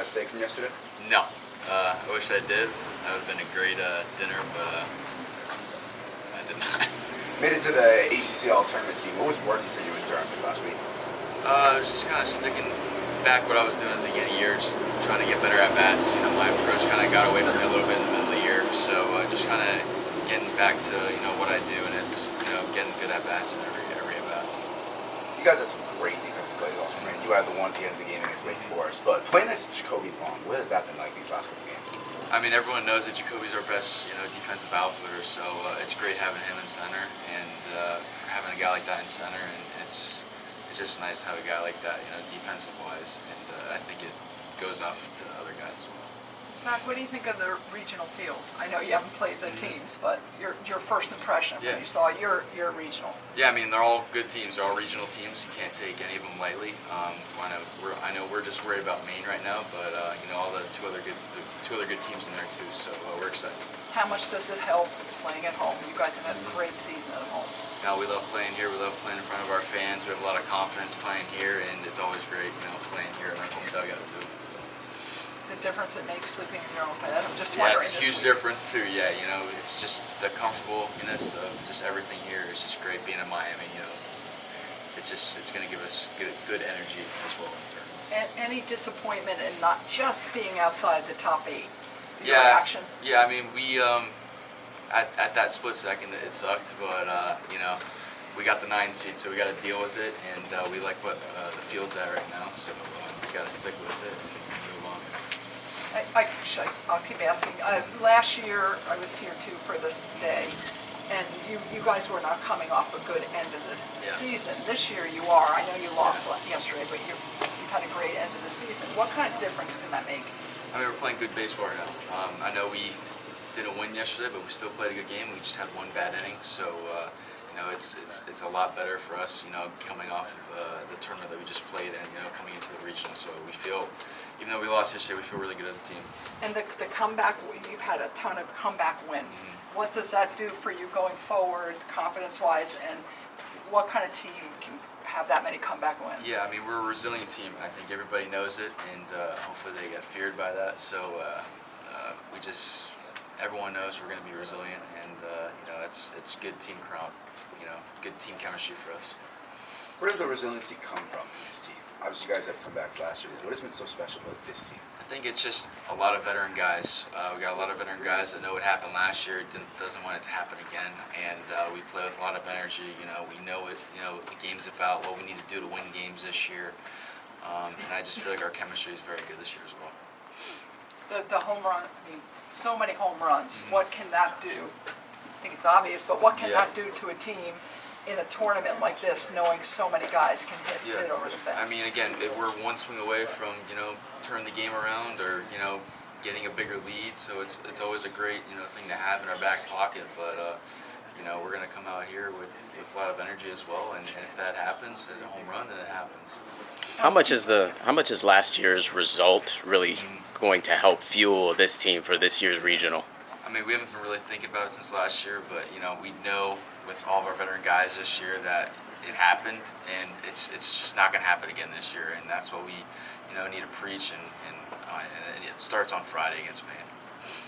steak from yesterday? No. I wish I did. That would have been a great dinner, but I did not. Made it to the ACC All-Tournament team. What was working for you in Durham this last week? I was just kind of sticking back what I was doing at the beginning of the year, just trying to get better at bats. You know, my approach kind of got away from me a little bit in the middle of the year, so just kind of getting back to what I do, and it's getting good at bats in every at bat. So. You guys had some great defensive plays also, right? You had the one at the end of the game against Wake Forest, but playing against Jacoby Long, what has that been like these last couple games? I mean, everyone knows that Jacoby's our best, defensive outfielder, so it's great having him in center, and having a guy like that in center, and it's just nice to have a guy like that, defensive-wise, and I think it goes off to other guys as well. Zach, what do you think of the regional field? I know you haven't played the teams, but your first impression when you saw your regional. Yeah, I mean, they're all good teams. They're all regional teams. You can't take any of them lightly. I know we're just worried about Maine right now, but all the two other good teams in there too. So we're excited. How much does it help playing at home? You guys have had a great season at home. No, we love playing here. We love playing in front of our fans. We have a lot of confidence playing here, and it's always great, playing here in our home dugout too. The difference it makes sleeping in your own bed. I'm just wondering. Yeah, it's a huge difference too. Yeah, it's just the comfortableness of just everything here is just great. Being in Miami, it's going to give us good energy as well in turn. And any disappointment in not just being outside the top 8? Yeah, I mean, we at that split second it sucked, but we got the 9 seed, so we got to deal with it, and we like what the field's at right now, so we got to stick with it and move on. I'll keep asking. Last year I was here too for this day, and you guys were not coming off a good end of the season. This year you are. I know you lost yesterday, but you've had a great end of the season. What kind of difference can that make? I mean, we're playing good baseball right now. I know we didn't win yesterday, but we still played a good game. We just had one bad inning, so it's a lot better for us. Coming off of the tournament that we just played and coming into the regional. So we feel, even though we lost yesterday, we feel really good as a team. And the comeback, you've had a ton of comeback wins. Mm-hmm. What does that do for you going forward, confidence-wise, and what kind of team can have that many comeback wins? Yeah, I mean, we're a resilient team. I think everybody knows it, and hopefully they get feared by that. So everyone knows we're going to be resilient, and it's good team crowd, good team chemistry for us. Where does the resiliency come from in this team? Obviously, you guys have comebacks last year. What has been so special about this team? I think it's just a lot of veteran guys. We got a lot of veteran guys that know what happened last year, doesn't want it to happen again, and we play with a lot of energy. We know what the game's about, what we need to do to win games this year, and I just feel like our chemistry is very good this year as well. The home run, I mean, so many home runs. Mm-hmm. What can that do? I think it's obvious, but what can that do to a team in a tournament like this, knowing so many guys can hit over the fence? I mean, again, we're one swing away from turning the game around or getting a bigger lead. So it's always a great thing to have in our back pocket. But we're going to come out here with a lot of energy as well. And if that happens, as a home run, then it happens. How much is last year's result really going to help fuel this team for this year's regional? I mean, we haven't been really thinking about it since last year, but we know with all of our veteran guys this year that it happened, and it's just not going to happen again this year, and that's what we need to preach, and it starts on Friday against Maine.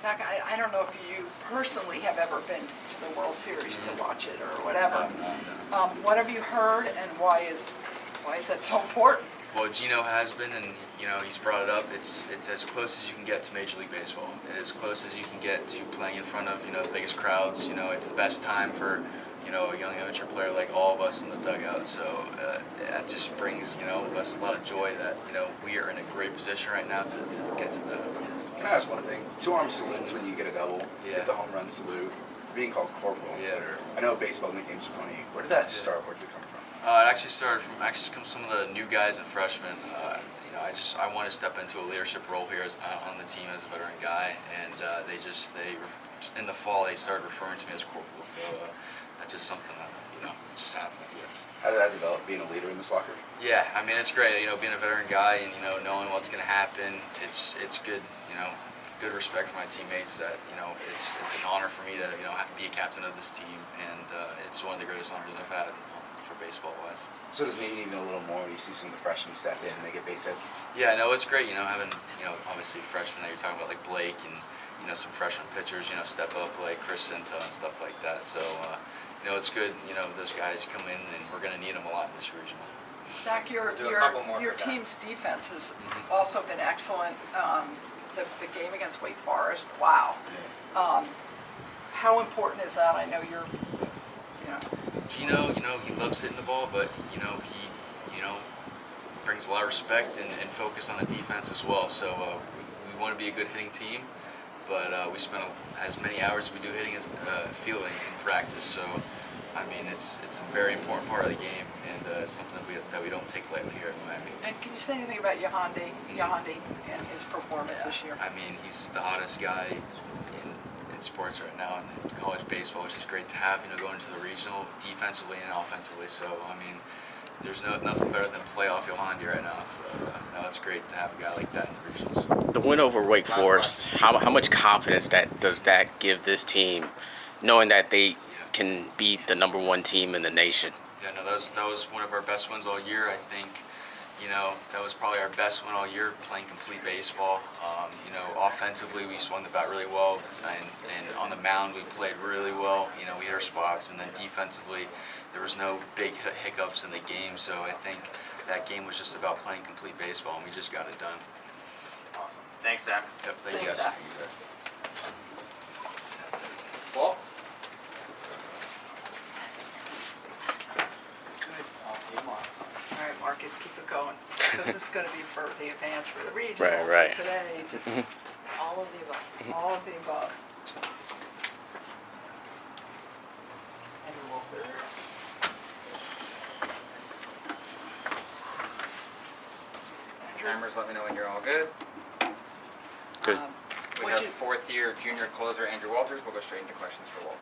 Zach, I don't know if you personally have ever been to the World Series to watch it or whatever. No. What have you heard, and why is that so important? Well, Gino has been, and he's brought it up. It's as close as you can get to Major League Baseball. It's as close as you can get to playing in front of the biggest crowds. It's the best time for a young amateur player like all of us in the dugout. So that just brings us a lot of joy that we are in a great position right now to get to that. Can I ask one thing? 2-arm salutes when you get a double. Get the home run salute. Being called corporal on Twitter. I know baseball nicknames are funny. Where did that start? Where did it come from? It actually started from comes some of the new guys and freshmen. I want to step into a leadership role here on the team as a veteran guy, and they in the fall they started referring to me as corporal. So that's just something that it just happened. Yes. How did that develop? Being a leader in this locker room? Yeah, I mean it's great. Being a veteran guy and knowing what's going to happen. It's good. Good respect for my teammates. That it's an honor for me to be a captain of this team, and it's one of the greatest honors I've had for baseball-wise. So does maybe even a little more when you see some of the freshmen step in and they get base hits? Yeah, no, it's great, having, obviously freshmen that you're talking about like Blake and, some freshman pitchers, step up like Chris Cinta and stuff like that. So, it's good, those guys come in and we're going to need them a lot in this regional. Zach, your team's defense has also been excellent. The game against Wake Forest, wow. How important is that? I know you're, Gino, he loves hitting the ball, but, he brings a lot of respect and focus on the defense as well. So we want to be a good hitting team, but we spend as many hours as we do hitting as fielding in practice. So, I mean, it's a very important part of the game, and it's something that we don't take lightly here in Miami. And can you say anything about Yohandi and his performance this year? I mean, he's the hottest guy in sports right now in college baseball, which is great to have, going into the regional defensively and offensively. So, I mean, there's nothing better than playoff Yohandi right now. So, no, it's great to have a guy like that in the regionals. The win over Wake Forest, how much confidence does that give this team, knowing that they can beat the #1 team in the nation? Yeah, no, that was one of our best wins all year. I think, that was probably our best win all year, playing complete baseball. Offensively, we swung the bat really well, and on the mound, we played really well. We hit our spots, and then defensively, there was no big hiccups in the game. So I think that game was just about playing complete baseball, and we just got it done. Awesome. Thanks, Zach. Yep, thank you Thanks, guys. Zach. Well, Good. I'll see you tomorrow. All right, Marcus, keep it going. Because this is going to be for the advance for the regional Right. today. Just All of the above. all of the above. Andrew Walters. Cameras, let me know when you're all good. Good. Um, We what'd have you- fourth-year junior closer Andrew Walters. We'll go straight into questions for Walt.